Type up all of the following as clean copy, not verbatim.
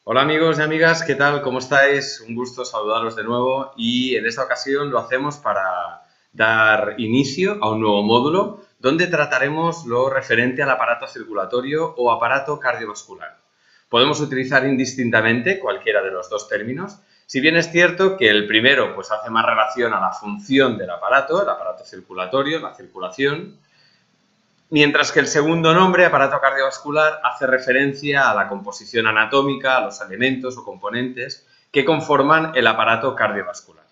Hola amigos y amigas, ¿qué tal? ¿Cómo estáis? Un gusto saludaros de nuevo y en esta ocasión lo hacemos para dar inicio a un nuevo módulo donde trataremos lo referente al aparato circulatorio o aparato cardiovascular. Podemos utilizar indistintamente cualquiera de los dos términos, si bien es cierto que el primero pues, hace más relación a la función del aparato, el aparato circulatorio, la circulación, mientras que el segundo nombre, aparato cardiovascular, hace referencia a la composición anatómica, a los elementos o componentes que conforman el aparato cardiovascular.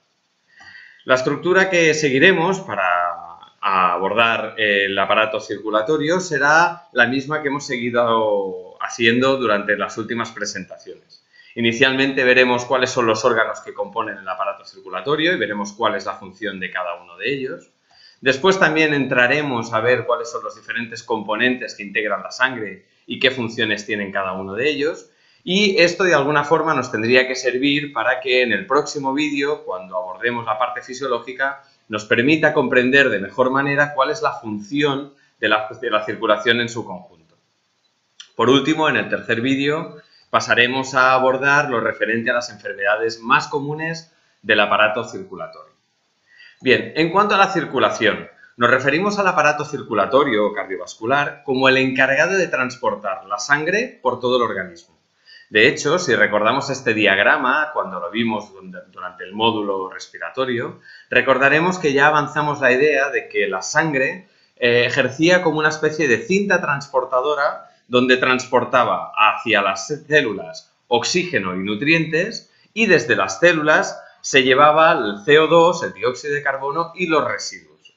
La estructura que seguiremos para abordar el aparato circulatorio será la misma que hemos seguido haciendo durante las últimas presentaciones. Inicialmente veremos cuáles son los órganos que componen el aparato circulatorio y veremos cuál es la función de cada uno de ellos. Después también entraremos a ver cuáles son los diferentes componentes que integran la sangre y qué funciones tienen cada uno de ellos. Y esto de alguna forma nos tendría que servir para que en el próximo vídeo, cuando abordemos la parte fisiológica, nos permita comprender de mejor manera cuál es la función de la circulación en su conjunto. Por último, en el tercer vídeo pasaremos a abordar lo referente a las enfermedades más comunes del aparato circulatorio. Bien, en cuanto a la circulación, nos referimos al aparato circulatorio o cardiovascular como el encargado de transportar la sangre por todo el organismo. De hecho, si recordamos este diagrama, cuando lo vimos durante el módulo respiratorio, recordaremos que ya avanzamos la idea de que la sangre ejercía como una especie de cinta transportadora donde transportaba hacia las células oxígeno y nutrientes y desde las células se llevaba el CO2, el dióxido de carbono y los residuos.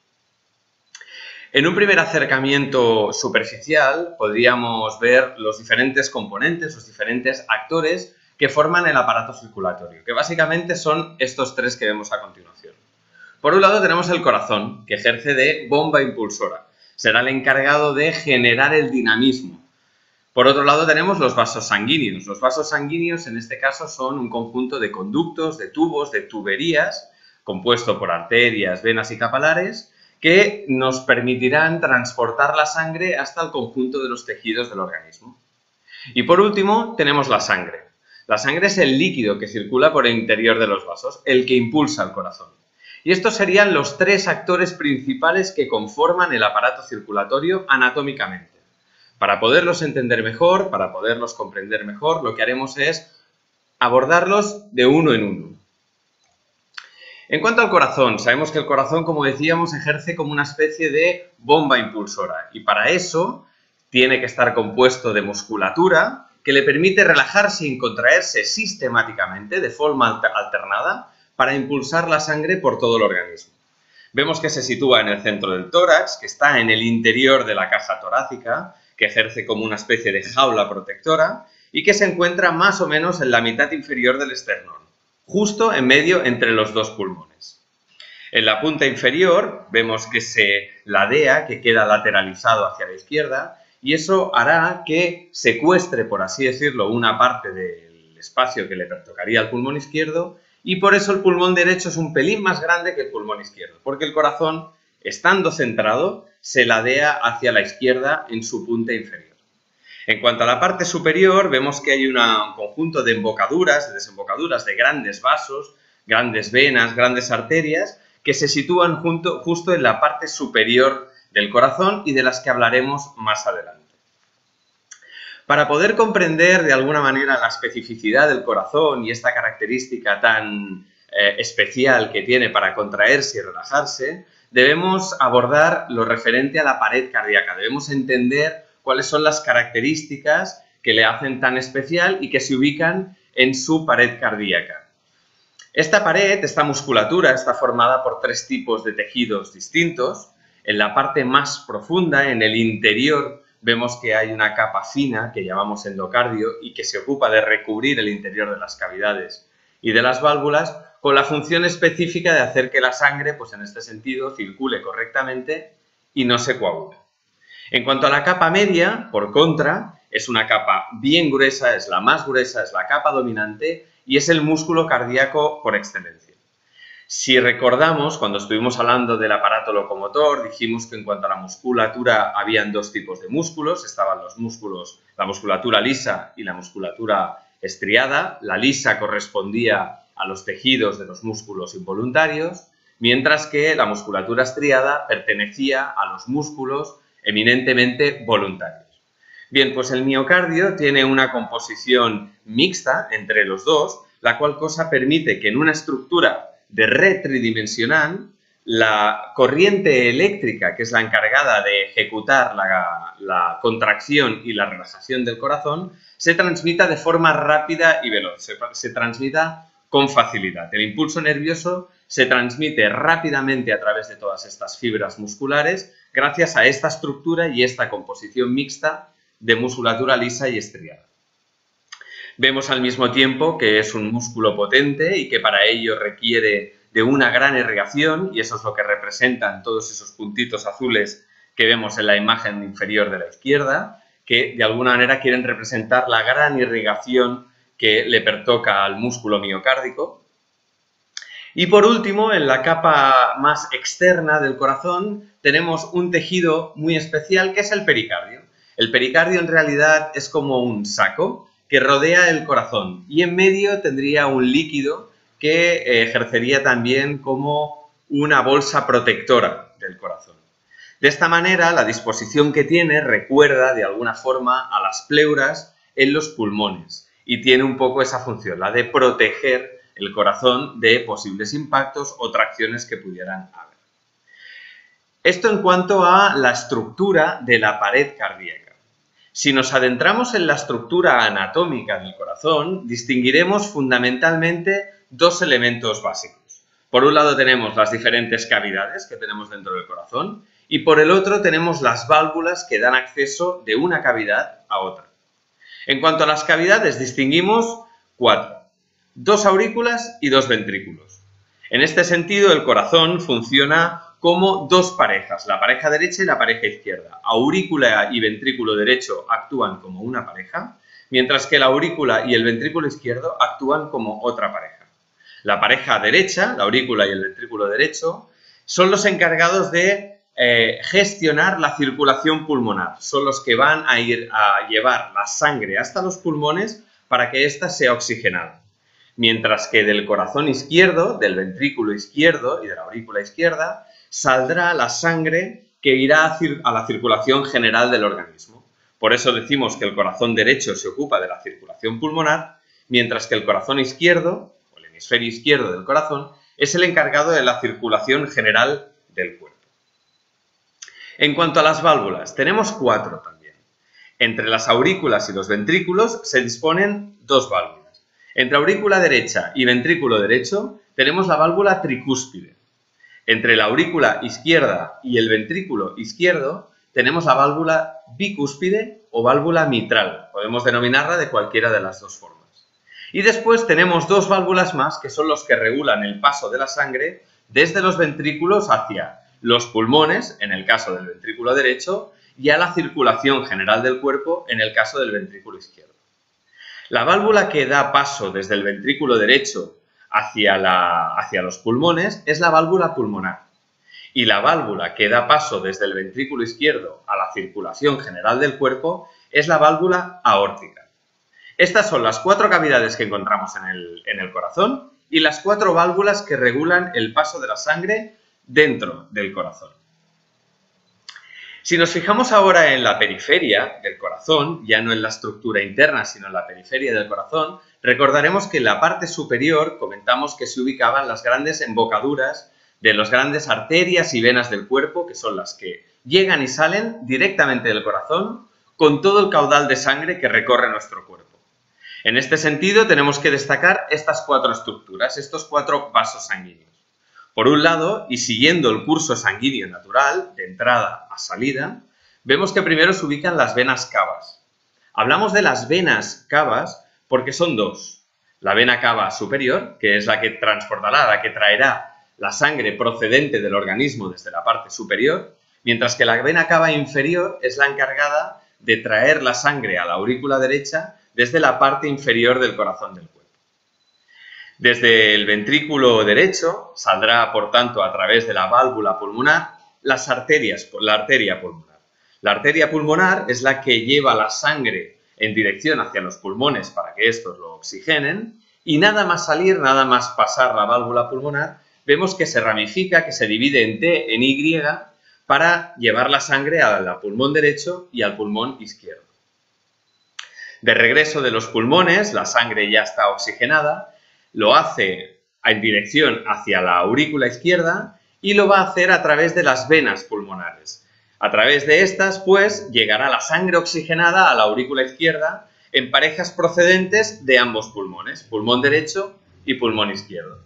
En un primer acercamiento superficial podríamos ver los diferentes componentes, los diferentes actores que forman el aparato circulatorio, que básicamente son estos tres que vemos a continuación. Por un lado tenemos el corazón, que ejerce de bomba impulsora. Será el encargado de generar el dinamismo. Por otro lado tenemos los vasos sanguíneos. Los vasos sanguíneos en este caso son un conjunto de conductos, de tubos, de tuberías, compuesto por arterias, venas y capilares, que nos permitirán transportar la sangre hasta el conjunto de los tejidos del organismo. Y por último tenemos la sangre. La sangre es el líquido que circula por el interior de los vasos, el que impulsa el corazón. Y estos serían los tres actores principales que conforman el aparato circulatorio anatómicamente. Para poderlos entender mejor, para poderlos comprender mejor, lo que haremos es abordarlos de uno en uno. En cuanto al corazón, sabemos que el corazón, como decíamos, ejerce como una especie de bomba impulsora y para eso tiene que estar compuesto de musculatura que le permite relajarse y contraerse sistemáticamente, de forma alternada, para impulsar la sangre por todo el organismo. Vemos que se sitúa en el centro del tórax, que está en el interior de la caja torácica, que ejerce como una especie de jaula protectora y que se encuentra más o menos en la mitad inferior del esternón, justo en medio entre los dos pulmones. En la punta inferior vemos que se ladea, que queda lateralizado hacia la izquierda y eso hará que secuestre, por así decirlo, una parte del espacio que le pertocaría al pulmón izquierdo y por eso el pulmón derecho es un pelín más grande que el pulmón izquierdo, porque el corazón, estando centrado, se ladea hacia la izquierda en su punta inferior. En cuanto a la parte superior, vemos que hay un conjunto de embocaduras, de desembocaduras de grandes vasos, grandes venas, grandes arterias, que se sitúan justo en la parte superior del corazón y de las que hablaremos más adelante. Para poder comprender de alguna manera la especificidad del corazón y esta característica tan especial que tiene para contraerse y relajarse, debemos abordar lo referente a la pared cardíaca. Debemos entender cuáles son las características que le hacen tan especial y que se ubican en su pared cardíaca. Esta pared, esta musculatura, está formada por tres tipos de tejidos distintos. En la parte más profunda, en el interior, vemos que hay una capa fina que llamamos endocardio y que se ocupa de recubrir el interior de las cavidades y de las válvulas con la función específica de hacer que la sangre, pues en este sentido, circule correctamente y no se coagule. En cuanto a la capa media, por contra, es una capa bien gruesa, es la más gruesa, es la capa dominante y es el músculo cardíaco por excelencia. Si recordamos, cuando estuvimos hablando del aparato locomotor, dijimos que en cuanto a la musculatura habían dos tipos de músculos, estaban los músculos, la musculatura lisa y la musculatura estriada, la lisa correspondía a los tejidos de los músculos involuntarios, mientras que la musculatura estriada pertenecía a los músculos eminentemente voluntarios. Bien, pues el miocardio tiene una composición mixta entre los dos, la cual cosa permite que en una estructura de red tridimensional la corriente eléctrica, que es la encargada de ejecutar la contracción y la relajación del corazón, se transmita de forma rápida y veloz, se transmita con facilidad. El impulso nervioso se transmite rápidamente a través de todas estas fibras musculares gracias a esta estructura y esta composición mixta de musculatura lisa y estriada. Vemos al mismo tiempo que es un músculo potente y que para ello requiere de una gran irrigación, y eso es lo que representan todos esos puntitos azules que vemos en la imagen inferior de la izquierda, que de alguna manera quieren representar la gran irrigación que le pertoca al músculo miocárdico. Y por último, en la capa más externa del corazón tenemos un tejido muy especial que es el pericardio. El pericardio en realidad es como un saco que rodea el corazón y en medio tendría un líquido que ejercería también como una bolsa protectora del corazón. De esta manera, la disposición que tiene recuerda de alguna forma a las pleuras en los pulmones y tiene un poco esa función, la de proteger el corazón de posibles impactos o tracciones que pudieran haber. Esto en cuanto a la estructura de la pared cardíaca. Si nos adentramos en la estructura anatómica del corazón, distinguiremos fundamentalmente dos elementos básicos. Por un lado tenemos las diferentes cavidades que tenemos dentro del corazón y por el otro tenemos las válvulas que dan acceso de una cavidad a otra. En cuanto a las cavidades, distinguimos cuatro: 2 aurículas y 2 ventrículos. En este sentido, el corazón funciona como dos parejas, la pareja derecha y la pareja izquierda. Aurícula y ventrículo derecho actúan como una pareja, mientras que la aurícula y el ventrículo izquierdo actúan como otra pareja. La pareja derecha, la aurícula y el ventrículo derecho, son los encargados de gestionar la circulación pulmonar. Son los que van a ir a llevar la sangre hasta los pulmones para que ésta sea oxigenada. Mientras que del corazón izquierdo, del ventrículo izquierdo y de la aurícula izquierda, saldrá la sangre que irá a la circulación general del organismo. Por eso decimos que el corazón derecho se ocupa de la circulación pulmonar, mientras que el corazón izquierdo, o el hemisferio izquierdo del corazón, es el encargado de la circulación general del cuerpo. En cuanto a las válvulas, tenemos 4 también. Entre las aurículas y los ventrículos se disponen 2 válvulas. Entre aurícula derecha y ventrículo derecho tenemos la válvula tricúspide. Entre la aurícula izquierda y el ventrículo izquierdo tenemos la válvula bicúspide o válvula mitral. Podemos denominarla de cualquiera de las dos formas. Y después tenemos 2 válvulas más que son los que regulan el paso de la sangre desde los ventrículos hacia los pulmones, en el caso del ventrículo derecho, y a la circulación general del cuerpo, en el caso del ventrículo izquierdo. La válvula que da paso desde el ventrículo derecho hacia los pulmones es la válvula pulmonar. Y la válvula que da paso desde el ventrículo izquierdo a la circulación general del cuerpo es la válvula aórtica. Estas son las 4 cavidades que encontramos en el corazón y las 4 válvulas que regulan el paso de la sangre dentro del corazón. Si nos fijamos ahora en la periferia del corazón, ya no en la estructura interna, sino en la periferia del corazón, recordaremos que en la parte superior comentamos que se ubicaban las grandes embocaduras de las grandes arterias y venas del cuerpo, que son las que llegan y salen directamente del corazón con todo el caudal de sangre que recorre nuestro cuerpo. En este sentido, tenemos que destacar estas 4 estructuras, estos 4 vasos sanguíneos. Por un lado, y siguiendo el curso sanguíneo natural, de entrada a salida, vemos que primero se ubican las venas cavas. Hablamos de las venas cavas porque son 2. La vena cava superior, que es la que transportará, la que traerá la sangre procedente del organismo desde la parte superior, mientras que la vena cava inferior es la encargada de traer la sangre a la aurícula derecha desde la parte inferior del corazón del cuerpo. Desde el ventrículo derecho saldrá, por tanto, a través de la válvula pulmonar, la arteria pulmonar. La arteria pulmonar es la que lleva la sangre en dirección hacia los pulmones para que estos lo oxigenen y nada más salir, nada más pasar la válvula pulmonar, vemos que se ramifica, que se divide en T, en Y, para llevar la sangre al pulmón derecho y al pulmón izquierdo. De regreso de los pulmones, la sangre ya está oxigenada, lo hace en dirección hacia la aurícula izquierda y lo va a hacer a través de las venas pulmonares. A través de estas, pues, llegará la sangre oxigenada a la aurícula izquierda en parejas procedentes de ambos pulmones, pulmón derecho y pulmón izquierdo.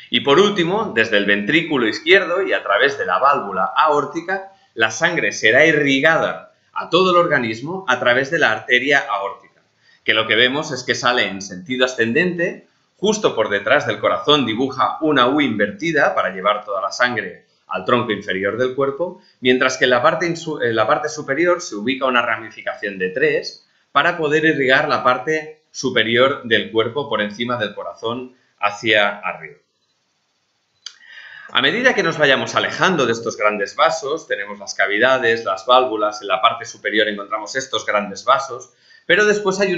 Y por último, desde el ventrículo izquierdo y a través de la válvula aórtica, la sangre será irrigada a todo el organismo a través de la arteria aórtica, que lo que vemos es que sale en sentido ascendente, justo por detrás del corazón dibuja una U invertida para llevar toda la sangre al tronco inferior del cuerpo, mientras que en la parte superior se ubica una ramificación de 3 para poder irrigar la parte superior del cuerpo por encima del corazón hacia arriba. A medida que nos vayamos alejando de estos grandes vasos, tenemos las cavidades, las válvulas, en la parte superior encontramos estos grandes vasos, pero después hay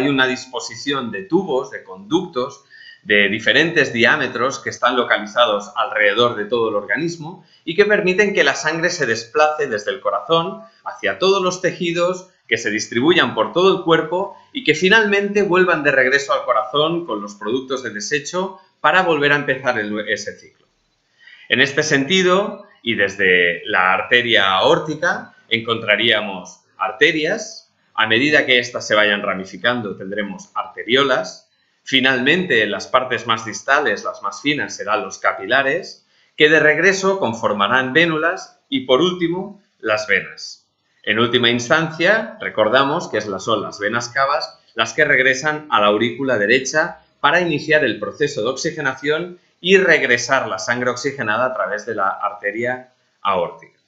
una disposición de tubos, de conductos, de diferentes diámetros que están localizados alrededor de todo el organismo y que permiten que la sangre se desplace desde el corazón hacia todos los tejidos, que se distribuyan por todo el cuerpo y que finalmente vuelvan de regreso al corazón con los productos de desecho para volver a empezar ese ciclo. En este sentido, y desde la arteria aórtica, encontraríamos arterias. A medida que éstas se vayan ramificando, tendremos arteriolas. Finalmente, en las partes más distales, las más finas, serán los capilares, que de regreso conformarán vénulas y, por último, las venas. En última instancia, recordamos que son las venas cavas las que regresan a la aurícula derecha para iniciar el proceso de oxigenación y regresar la sangre oxigenada a través de la arteria aórtica.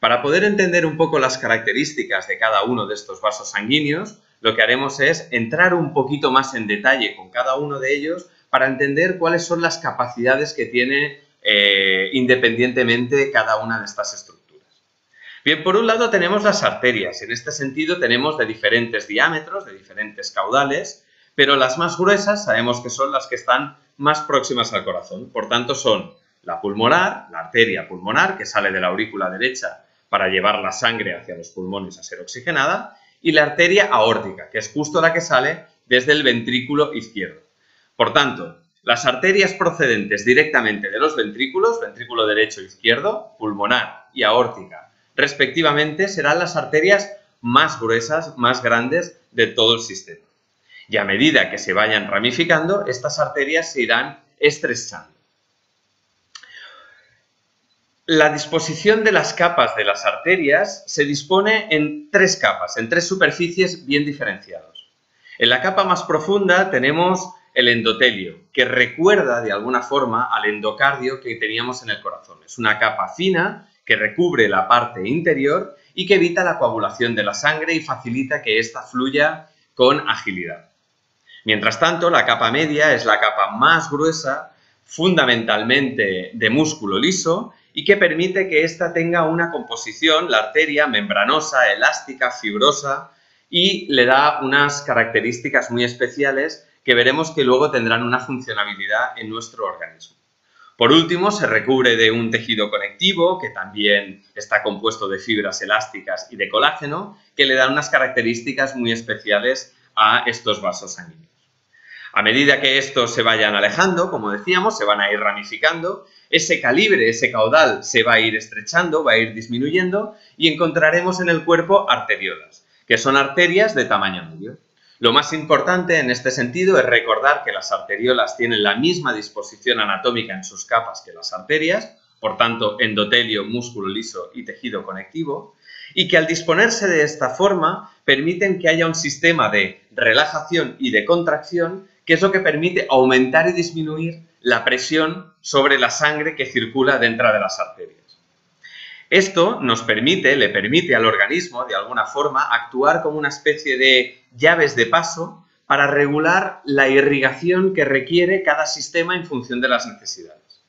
Para poder entender un poco las características de cada uno de estos vasos sanguíneos, lo que haremos es entrar un poquito más en detalle con cada uno de ellos para entender cuáles son las capacidades que tiene independientemente cada una de estas estructuras. Bien, por un lado tenemos las arterias. En este sentido tenemos de diferentes diámetros, de diferentes caudales, pero las más gruesas sabemos que son las que están más próximas al corazón. Por tanto, son la pulmonar, la arteria pulmonar, que sale de la aurícula derecha para llevar la sangre hacia los pulmones a ser oxigenada, y la arteria aórtica, que es justo la que sale desde el ventrículo izquierdo. Por tanto, las arterias procedentes directamente de los ventrículos, ventrículo derecho e izquierdo, pulmonar y aórtica, respectivamente, serán las arterias más gruesas, más grandes de todo el sistema. Y a medida que se vayan ramificando, estas arterias se irán estrechando. La disposición de las capas de las arterias se dispone en 3 capas, en 3 superficies bien diferenciadas. En la capa más profunda tenemos el endotelio, que recuerda de alguna forma al endocardio que teníamos en el corazón. Es una capa fina que recubre la parte interior y que evita la coagulación de la sangre y facilita que ésta fluya con agilidad. Mientras tanto, la capa media es la capa más gruesa, fundamentalmente de músculo liso, y que permite que ésta tenga una composición, la arteria, membranosa, elástica, fibrosa, y le da unas características muy especiales que veremos que luego tendrán una funcionalidad en nuestro organismo. Por último, se recubre de un tejido conectivo, que también está compuesto de fibras elásticas y de colágeno, que le dan unas características muy especiales a estos vasos sanguíneos. A medida que estos se vayan alejando, como decíamos, se van a ir ramificando, ese calibre, ese caudal se va a ir estrechando, va a ir disminuyendo y encontraremos en el cuerpo arteriolas, que son arterias de tamaño medio. Lo más importante en este sentido es recordar que las arteriolas tienen la misma disposición anatómica en sus capas que las arterias, por tanto, endotelio, músculo liso y tejido conectivo, y que al disponerse de esta forma permiten que haya un sistema de relajación y de contracción, que es lo que permite aumentar y disminuir la presión sobre la sangre que circula dentro de las arterias. Esto le permite al organismo, de alguna forma, actuar como una especie de llaves de paso para regular la irrigación que requiere cada sistema en función de las necesidades.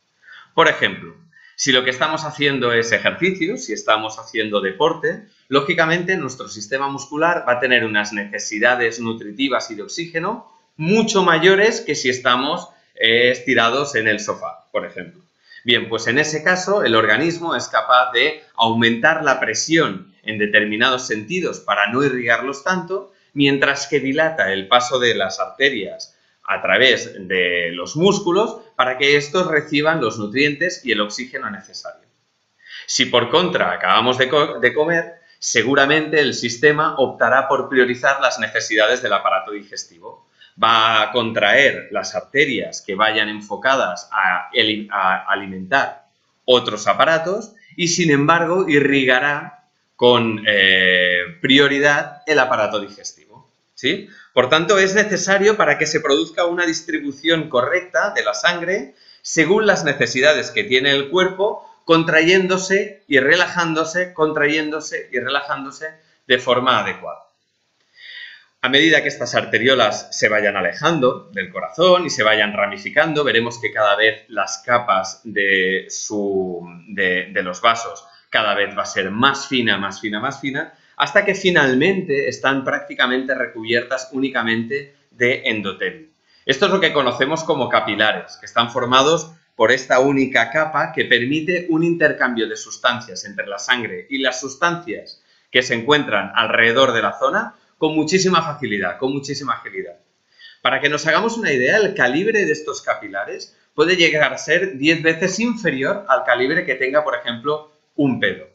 Por ejemplo, Si lo que estamos haciendo es ejercicio, si estamos haciendo deporte, lógicamente nuestro sistema muscular va a tener unas necesidades nutritivas y de oxígeno mucho mayores que si estamos estirados en el sofá, por ejemplo. Bien, pues en ese caso el organismo es capaz de aumentar la presión en determinados sentidos para no irrigarlos tanto, mientras que dilata el paso de las arterias a través de los músculos para que estos reciban los nutrientes y el oxígeno necesario. Si por contra acabamos de comer, seguramente el sistema optará por priorizar las necesidades del aparato digestivo. Va a contraer las arterias que vayan enfocadas a alimentar otros aparatos y, sin embargo, irrigará con prioridad el aparato digestivo, ¿sí? Por tanto, es necesario para que se produzca una distribución correcta de la sangre según las necesidades que tiene el cuerpo, contrayéndose y relajándose, contrayéndose y relajándose de forma adecuada. A medida que estas arteriolas se vayan alejando del corazón y se vayan ramificando, veremos que cada vez las capas de los vasos cada vez va a ser más fina, más fina, más fina, hasta que finalmente están prácticamente recubiertas únicamente de endotelio. Esto es lo que conocemos como capilares, que están formados por esta única capa que permite un intercambio de sustancias entre la sangre y las sustancias que se encuentran alrededor de la zona con muchísima facilidad, con muchísima agilidad. Para que nos hagamos una idea, el calibre de estos capilares puede llegar a ser 10 veces inferior al calibre que tenga, por ejemplo, un pelo.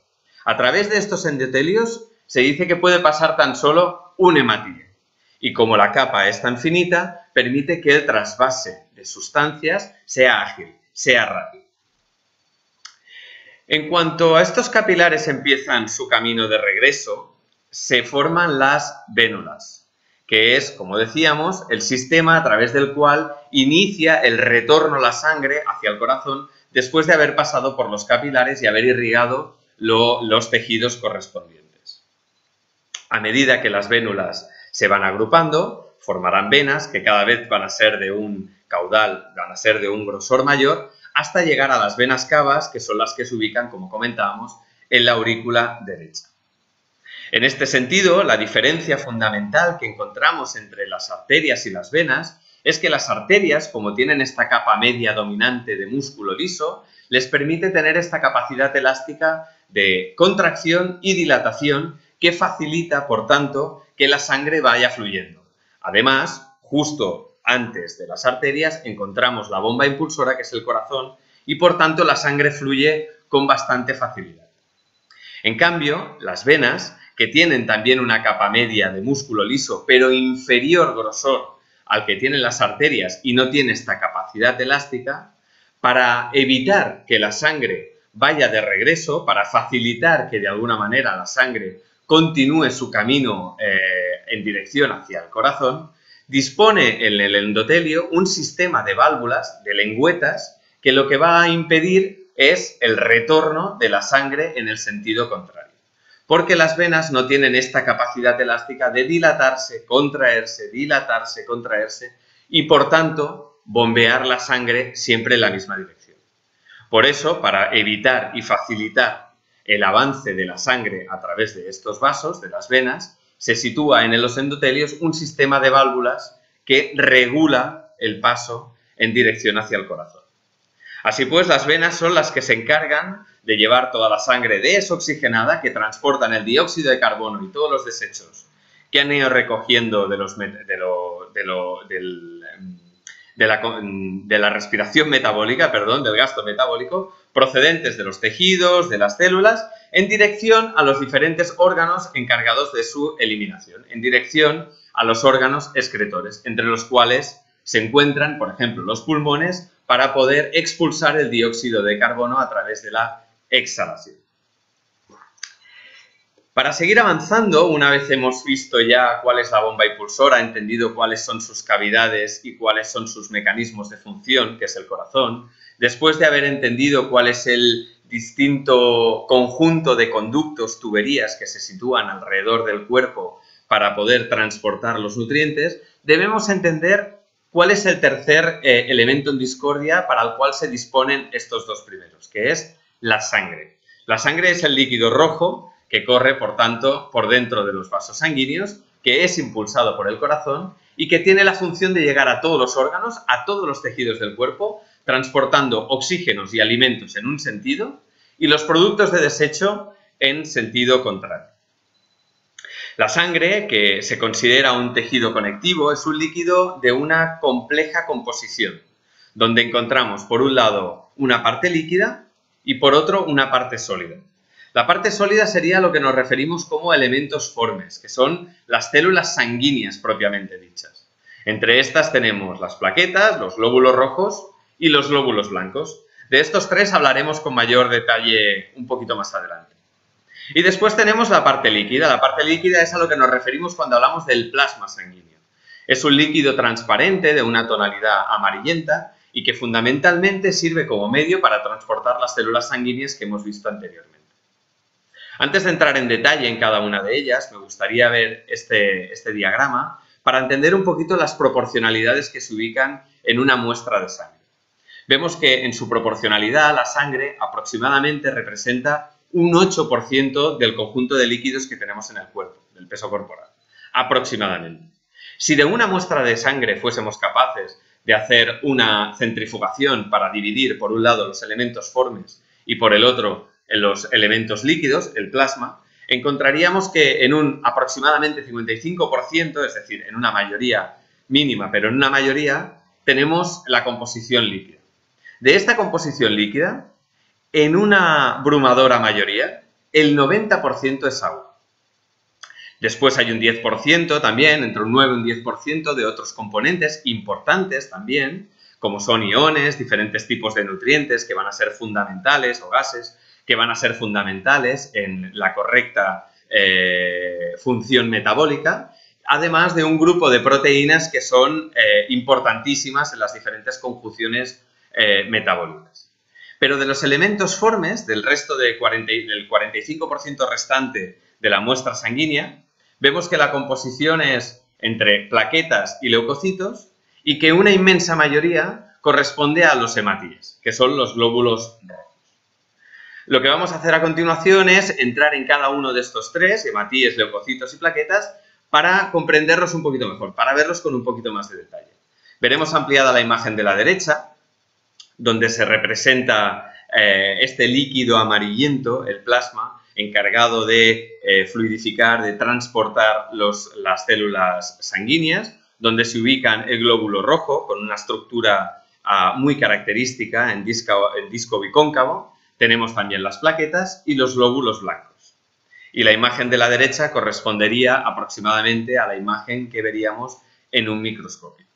A través de estos endotelios se dice que puede pasar tan solo un hematíe. Y como la capa es tan finita, permite que el trasvase de sustancias sea ágil, sea rápido. En cuanto a estos capilares empiezan su camino de regreso, se forman las vénulas, que es, como decíamos, el sistema a través del cual inicia el retorno a la sangre hacia el corazón después de haber pasado por los capilares y haber irrigado los tejidos correspondientes. A medida que las vénulas se van agrupando, formarán venas que cada vez van a ser de un caudal, van a ser de un grosor mayor, hasta llegar a las venas cavas, que son las que se ubican, como comentábamos, en la aurícula derecha. En este sentido, la diferencia fundamental que encontramos entre las arterias y las venas es que las arterias, como tienen esta capa media dominante de músculo liso, les permite tener esta capacidad elástica de contracción y dilatación que facilita, por tanto, que la sangre vaya fluyendo. Además, justo antes de las arterias encontramos la bomba impulsora, que es el corazón, y por tanto la sangre fluye con bastante facilidad. En cambio, las venas, que tienen también una capa media de músculo liso, pero inferior grosor al que tienen las arterias y no tiene esta capacidad elástica, para evitar que la sangre vaya de regreso, para facilitar que de alguna manera la sangre continúe su camino en dirección hacia el corazón, dispone en el endotelio un sistema de válvulas, de lengüetas, que lo que va a impedir es el retorno de la sangre en el sentido contrario. Porque las venas no tienen esta capacidad elástica de dilatarse, contraerse y, por tanto, bombear la sangre siempre en la misma dirección. Por eso, para evitar y facilitar el avance de la sangre a través de estos vasos, de las venas, se sitúa en los endotelios un sistema de válvulas que regula el paso en dirección hacia el corazón. Así pues, las venas son las que se encargan de llevar toda la sangre desoxigenada que transportan el dióxido de carbono y todos los desechos que han ido recogiendo de la respiración metabólica, del gasto metabólico, procedentes de los tejidos, de las células, en dirección a los diferentes órganos encargados de su eliminación, en dirección a los órganos excretores, entre los cuales se encuentran, por ejemplo, los pulmones, para poder expulsar el dióxido de carbono a través de la exhalación. Para seguir avanzando, una vez hemos visto ya cuál es la bomba impulsora, entendido cuáles son sus cavidades y cuáles son sus mecanismos de función, que es el corazón, después de haber entendido cuál es el distinto conjunto de conductos, tuberías que se sitúan alrededor del cuerpo para poder transportar los nutrientes, debemos entender cuál es el tercer elemento en discordia para el cual se disponen estos dos primeros, que es la sangre. La sangre es el líquido rojo que corre, por tanto, por dentro de los vasos sanguíneos, que es impulsado por el corazón y que tiene la función de llegar a todos los órganos, a todos los tejidos del cuerpo, transportando oxígenos y alimentos en un sentido y los productos de desecho en sentido contrario. La sangre, que se considera un tejido conectivo, es un líquido de una compleja composición, donde encontramos, por un lado, una parte líquida y, por otro, una parte sólida. La parte sólida sería lo que nos referimos como elementos formes, que son las células sanguíneas propiamente dichas. Entre estas tenemos las plaquetas, los glóbulos rojos y los glóbulos blancos. De estos tres hablaremos con mayor detalle un poquito más adelante. Y después tenemos la parte líquida. La parte líquida es a lo que nos referimos cuando hablamos del plasma sanguíneo. Es un líquido transparente de una tonalidad amarillenta y que fundamentalmente sirve como medio para transportar las células sanguíneas que hemos visto anteriormente. Antes de entrar en detalle en cada una de ellas, me gustaría ver este diagrama para entender un poquito las proporcionalidades que se ubican en una muestra de sangre. Vemos que en su proporcionalidad la sangre aproximadamente representa un 8% del conjunto de líquidos que tenemos en el cuerpo, del peso corporal, aproximadamente. Si de una muestra de sangre fuésemos capaces de hacer una centrifugación para dividir por un lado los elementos formes y por el otro los elementos líquidos, el plasma, encontraríamos que en un aproximadamente 55%, es decir, en una mayoría mínima, pero en una mayoría, tenemos la composición líquida. De esta composición líquida, en una abrumadora mayoría, el 90% es agua. Después hay un 10% también, entre un 9 y un 10% de otros componentes importantes también, como son iones, diferentes tipos de nutrientes que van a ser fundamentales, o gases, que van a ser fundamentales en la correcta función metabólica, además de un grupo de proteínas que son importantísimas en las diferentes conjunciones metabólicas. Pero de los elementos formes, del resto del 45% restante de la muestra sanguínea, vemos que la composición es entre plaquetas y leucocitos y que una inmensa mayoría corresponde a los hematíes, que son los glóbulos rojos. Lo que vamos a hacer a continuación es entrar en cada uno de estos tres, hematíes, leucocitos y plaquetas, para comprenderlos un poquito mejor, para verlos con un poquito más de detalle. Veremos ampliada la imagen de la derecha, donde se representa este líquido amarillento, el plasma, encargado de fluidificar, de transportar las células sanguíneas, donde se ubican el glóbulo rojo, con una estructura muy característica en disco bicóncavo. Tenemos también las plaquetas y los glóbulos blancos. Y la imagen de la derecha correspondería aproximadamente a la imagen que veríamos en un microscopio.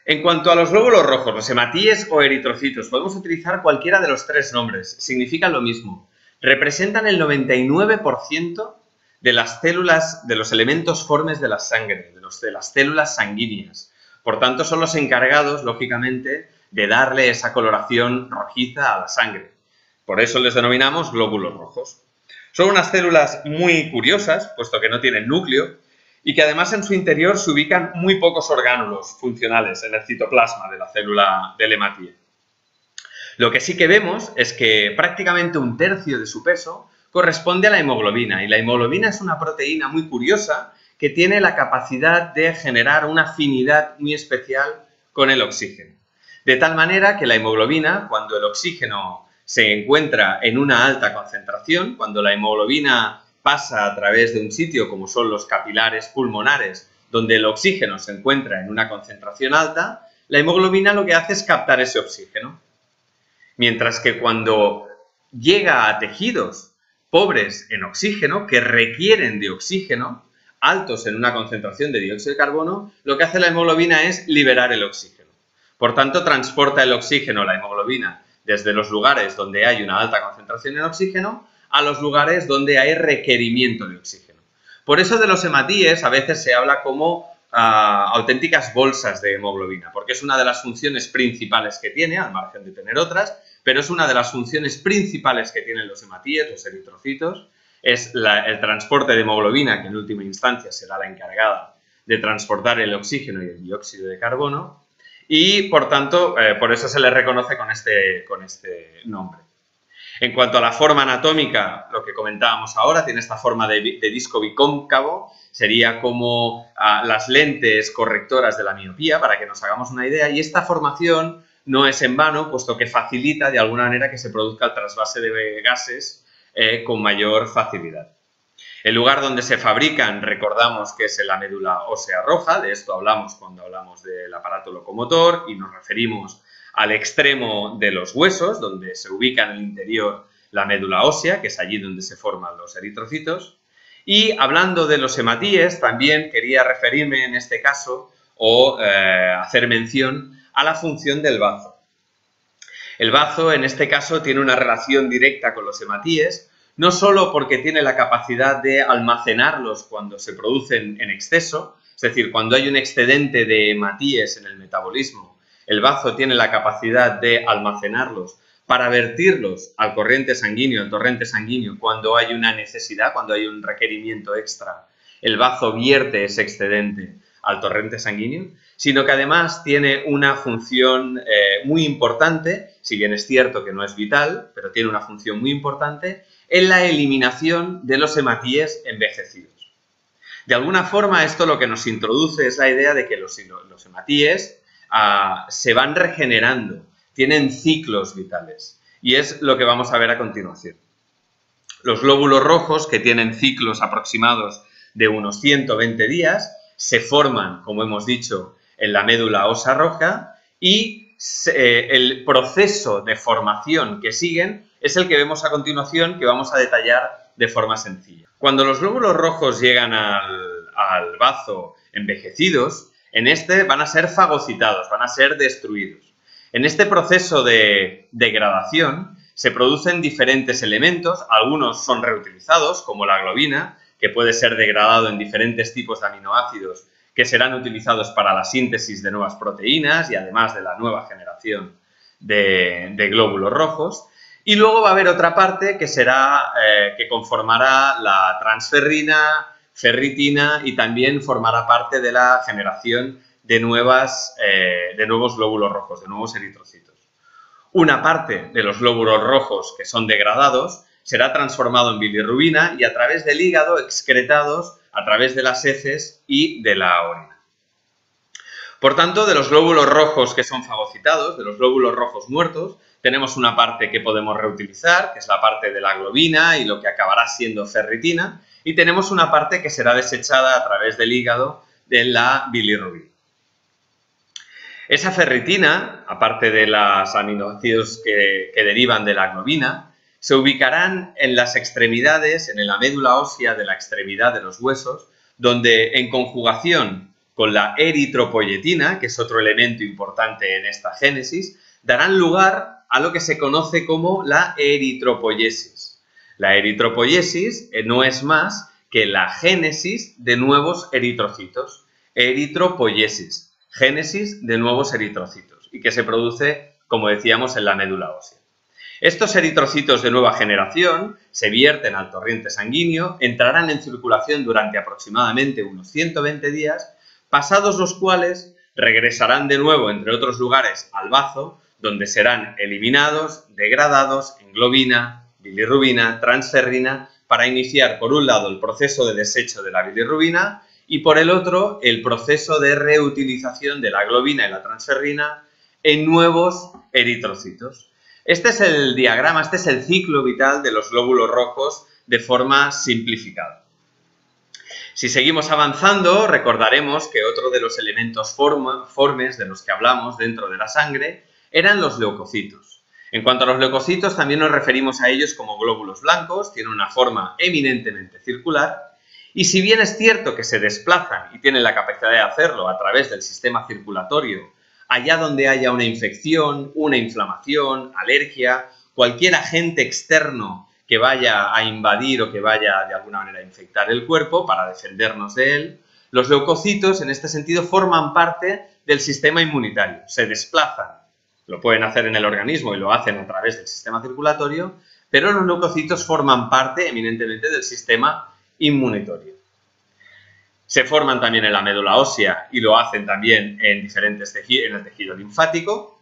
En cuanto a los glóbulos rojos, los hematíes o eritrocitos, podemos utilizar cualquiera de los tres nombres, significan lo mismo. Representan el 99% de las células, de los elementos formes de la sangre, de las células sanguíneas. Por tanto, son los encargados, lógicamente, de darle esa coloración rojiza a la sangre. Por eso les denominamos glóbulos rojos. Son unas células muy curiosas, puesto que no tienen núcleo, y que además en su interior se ubican muy pocos orgánulos funcionales en el citoplasma de la célula del hematíe. Lo que sí que vemos es que prácticamente un tercio de su peso corresponde a la hemoglobina, y la hemoglobina es una proteína muy curiosa que tiene la capacidad de generar una afinidad muy especial con el oxígeno. De tal manera que la hemoglobina, cuando el oxígeno se encuentra en una alta concentración, cuando la hemoglobina pasa a través de un sitio como son los capilares pulmonares, donde el oxígeno se encuentra en una concentración alta, la hemoglobina lo que hace es captar ese oxígeno. Mientras que cuando llega a tejidos pobres en oxígeno, que requieren de oxígeno, altos en una concentración de dióxido de carbono, lo que hace la hemoglobina es liberar el oxígeno. Por tanto, transporta el oxígeno, la hemoglobina, desde los lugares donde hay una alta concentración en oxígeno a los lugares donde hay requerimiento de oxígeno. Por eso de los hematíes a veces se habla como auténticas bolsas de hemoglobina, porque es una de las funciones principales que tiene, al margen de tener otras, pero es una de las funciones principales que tienen los hematíes, los eritrocitos, es el transporte de hemoglobina, que en última instancia será la encargada de transportar el oxígeno y el dióxido de carbono, y, por tanto, por eso se le reconoce con este nombre. En cuanto a la forma anatómica, lo que comentábamos ahora, tiene esta forma de disco bicóncavo, sería como las lentes correctoras de la miopía, para que nos hagamos una idea, y esta formación no es en vano, puesto que facilita de alguna manera que se produzca el trasvase de gases con mayor facilidad. El lugar donde se fabrican, recordamos que es en la médula ósea roja, de esto hablamos cuando hablamos del aparato locomotor y nos referimos al extremo de los huesos, donde se ubica en el interior la médula ósea, que es allí donde se forman los eritrocitos. Y hablando de los hematíes, también quería referirme en este caso o hacer mención a la función del bazo. El bazo, en este caso, tiene una relación directa con los hematíes, no solo porque tiene la capacidad de almacenarlos cuando se producen en exceso, es decir, cuando hay un excedente de hematíes en el metabolismo, el bazo tiene la capacidad de almacenarlos para vertirlos al torrente sanguíneo cuando hay una necesidad, cuando hay un requerimiento extra. El bazo vierte ese excedente al torrente sanguíneo, sino que además tiene una función muy importante, si bien es cierto que no es vital, pero tiene una función muy importante en la eliminación de los hematíes envejecidos. De alguna forma, esto lo que nos introduce es la idea de que los hematíes se van regenerando, tienen ciclos vitales, y es lo que vamos a ver a continuación. Los glóbulos rojos, que tienen ciclos aproximados de unos 120 días, se forman, como hemos dicho, en la médula ósea roja, y el proceso de formación que siguen es el que vemos a continuación, que vamos a detallar de forma sencilla. Cuando los glóbulos rojos llegan al bazo envejecidos, en este van a ser fagocitados, van a ser destruidos. En este proceso de degradación se producen diferentes elementos, algunos son reutilizados, como la globina, que puede ser degradado en diferentes tipos de aminoácidos que serán utilizados para la síntesis de nuevas proteínas y además de la nueva generación de glóbulos rojos. Y luego va a haber otra parte que será, que conformará la transferrina, ferritina y también formará parte de la generación de nuevos glóbulos rojos, de nuevos eritrocitos. Una parte de los glóbulos rojos que son degradados será transformado en bilirrubina y a través del hígado excretados a través de las heces y de la orina. Por tanto, de los glóbulos rojos que son fagocitados, de los glóbulos rojos muertos, tenemos una parte que podemos reutilizar, que es la parte de la globina y lo que acabará siendo ferritina, y tenemos una parte que será desechada a través del hígado de la bilirrubina. Esa ferritina, aparte de los aminoácidos que derivan de la globina, se ubicarán en las extremidades, en la médula ósea de la extremidad de los huesos, donde en conjugación con la eritropoyetina, que es otro elemento importante en esta génesis, darán lugar a lo que se conoce como la eritropoiesis. La eritropoiesis no es más que la génesis de nuevos eritrocitos. Eritropoiesis, génesis de nuevos eritrocitos, y que se produce, como decíamos, en la médula ósea. Estos eritrocitos de nueva generación se vierten al torrente sanguíneo, entrarán en circulación durante aproximadamente unos 120 días, pasados los cuales regresarán de nuevo, entre otros lugares, al bazo, donde serán eliminados, degradados en globina, bilirrubina, transferrina, para iniciar por un lado el proceso de desecho de la bilirrubina y por el otro el proceso de reutilización de la globina y la transferrina en nuevos eritrocitos. Este es el diagrama, este es el ciclo vital de los glóbulos rojos de forma simplificada. Si seguimos avanzando, recordaremos que otro de los elementos formes de los que hablamos dentro de la sangre eran los leucocitos. En cuanto a los leucocitos, también nos referimos a ellos como glóbulos blancos, tienen una forma eminentemente circular, y si bien es cierto que se desplazan y tienen la capacidad de hacerlo a través del sistema circulatorio, allá donde haya una infección, una inflamación, alergia, cualquier agente externo que vaya a invadir o que vaya de alguna manera a infectar el cuerpo para defendernos de él, los leucocitos en este sentido forman parte del sistema inmunitario, se desplazan, lo pueden hacer en el organismo y lo hacen a través del sistema circulatorio, pero los leucocitos forman parte eminentemente del sistema inmunitario. Se forman también en la médula ósea y lo hacen también en diferentes en el tejido linfático.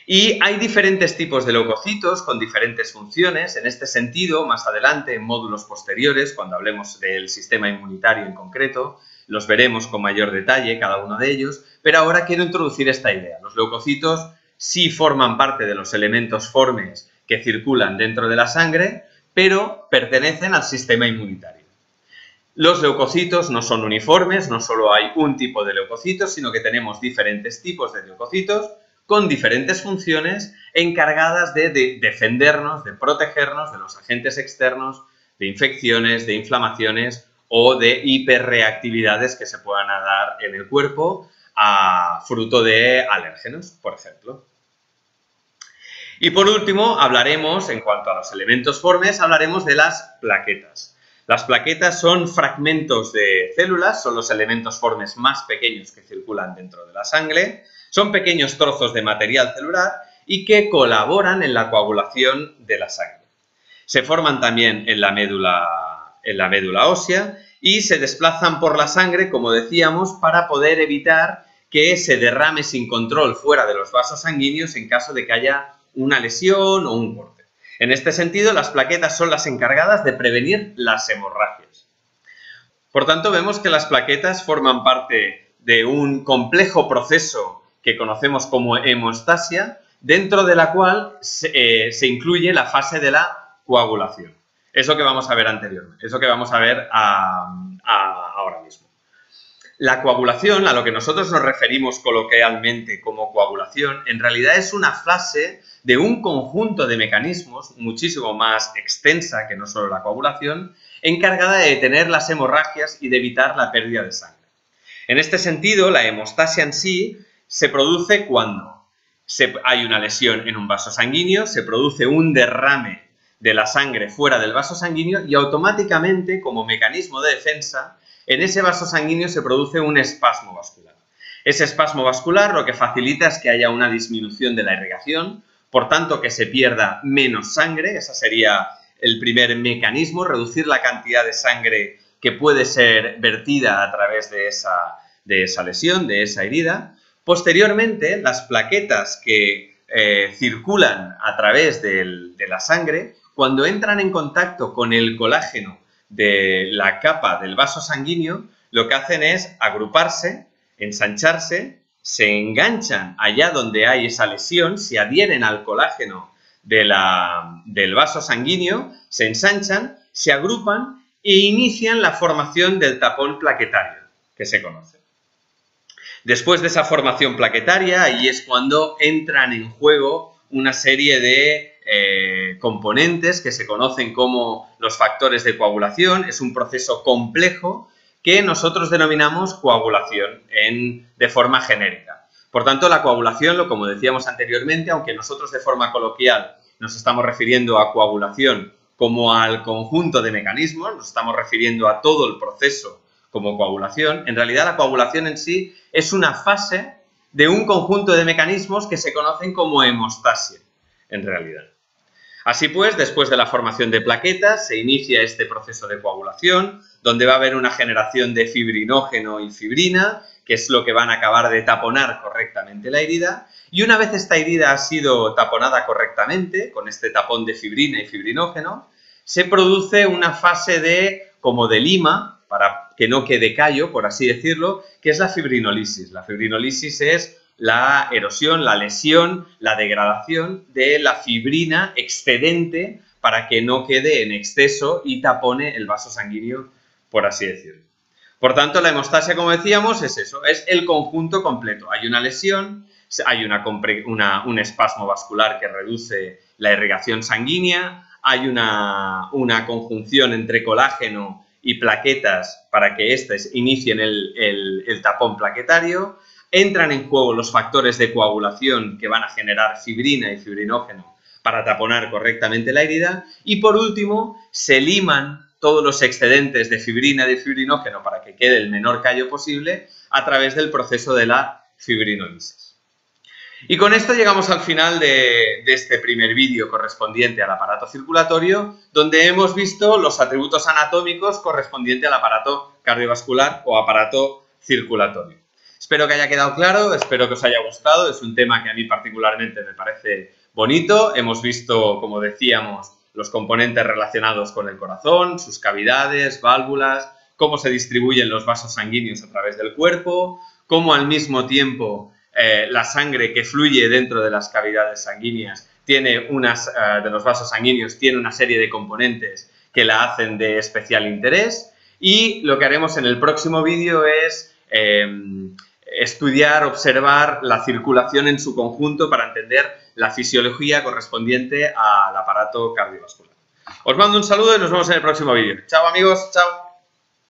Y hay diferentes tipos de leucocitos con diferentes funciones. En este sentido, más adelante, en módulos posteriores, cuando hablemos del sistema inmunitario en concreto, los veremos con mayor detalle, cada uno de ellos, pero ahora quiero introducir esta idea. Los leucocitos sí forman parte de los elementos formes que circulan dentro de la sangre, pero pertenecen al sistema inmunitario. Los leucocitos no son uniformes, no solo hay un tipo de leucocitos, sino que tenemos diferentes tipos de leucocitos con diferentes funciones encargadas de defendernos, de protegernos de los agentes externos, de infecciones, de inflamaciones o de hiperreactividades que se puedan dar en el cuerpo a fruto de alérgenos, por ejemplo. Y por último, hablaremos, en cuanto a los elementos formes, hablaremos de las plaquetas. Las plaquetas son fragmentos de células, son los elementos formes más pequeños que circulan dentro de la sangre, son pequeños trozos de material celular y que colaboran en la coagulación de la sangre. Se forman también en la médula ósea y se desplazan por la sangre, como decíamos, para poder evitar que se derrame sin control fuera de los vasos sanguíneos en caso de que haya una lesión o un corte. En este sentido, las plaquetas son las encargadas de prevenir las hemorragias. Por tanto, vemos que las plaquetas forman parte de un complejo proceso que conocemos como hemostasia, dentro de la cual se incluye la fase de la coagulación. Eso que vamos a ver anteriormente, eso que vamos a ver ahora mismo. La coagulación, a lo que nosotros nos referimos coloquialmente como coagulación, en realidad es una fase de un conjunto de mecanismos muchísimo más extensa que no solo la coagulación, encargada de detener las hemorragias y de evitar la pérdida de sangre. En este sentido, la hemostasia en sí se produce cuando hay una lesión en un vaso sanguíneo, se produce un derrame de la sangre fuera del vaso sanguíneo y automáticamente, como mecanismo de defensa, en ese vaso sanguíneo se produce un espasmo vascular. Ese espasmo vascular lo que facilita es que haya una disminución de la irrigación, por tanto que se pierda menos sangre, ese sería el primer mecanismo, reducir la cantidad de sangre que puede ser vertida a través de esa lesión, de esa herida. Posteriormente, las plaquetas que circulan a través de la sangre, cuando entran en contacto con el colágeno de la capa del vaso sanguíneo, lo que hacen es agruparse, ensancharse, se enganchan allá donde hay esa lesión, se adhieren al colágeno del vaso sanguíneo, se ensanchan, se agrupan e inician la formación del tapón plaquetario, que se conoce. Después de esa formación plaquetaria, ahí es cuando entran en juego una serie de componentes que se conocen como los factores de coagulación. Es un proceso complejo que nosotros denominamos coagulación de forma genérica. Por tanto, la coagulación, como decíamos anteriormente, aunque nosotros de forma coloquial nos estamos refiriendo a coagulación como al conjunto de mecanismos, nos estamos refiriendo a todo el proceso como coagulación, en realidad la coagulación en sí es una fase de un conjunto de mecanismos que se conocen como hemostasia, en realidad. Así pues, después de la formación de plaquetas, se inicia este proceso de coagulación, donde va a haber una generación de fibrinógeno y fibrina, que es lo que van a acabar de taponar correctamente la herida, y una vez esta herida ha sido taponada correctamente, con este tapón de fibrina y fibrinógeno, se produce una fase como de lima, para que no quede callo, por así decirlo, que es la fibrinolisis. La fibrinolisis es la erosión, la lesión, la degradación de la fibrina excedente para que no quede en exceso y tapone el vaso sanguíneo, por así decirlo. Por tanto, la hemostasia, como decíamos, es eso, es el conjunto completo. Hay una lesión, hay un espasmo vascular que reduce la irrigación sanguínea, hay una conjunción entre colágeno y plaquetas para que éstas inicien el tapón plaquetario. Entran en juego los factores de coagulación que van a generar fibrina y fibrinógeno para taponar correctamente la herida. Y por último, se liman todos los excedentes de fibrina y de fibrinógeno para que quede el menor callo posible a través del proceso de la fibrinólisis. Y con esto llegamos al final de este primer vídeo correspondiente al aparato circulatorio, donde hemos visto los atributos anatómicos correspondientes al aparato cardiovascular o aparato circulatorio. Espero que haya quedado claro, espero que os haya gustado, es un tema que a mí particularmente me parece bonito. Hemos visto, como decíamos, los componentes relacionados con el corazón, sus cavidades, válvulas, cómo se distribuyen los vasos sanguíneos a través del cuerpo, cómo al mismo tiempo la sangre que fluye dentro de las cavidades sanguíneas de los vasos sanguíneos tiene una serie de componentes que la hacen de especial interés, y lo que haremos en el próximo vídeo es estudiar, observar la circulación en su conjunto para entender la fisiología correspondiente al aparato cardiovascular. Os mando un saludo y nos vemos en el próximo vídeo. Chao amigos, chao.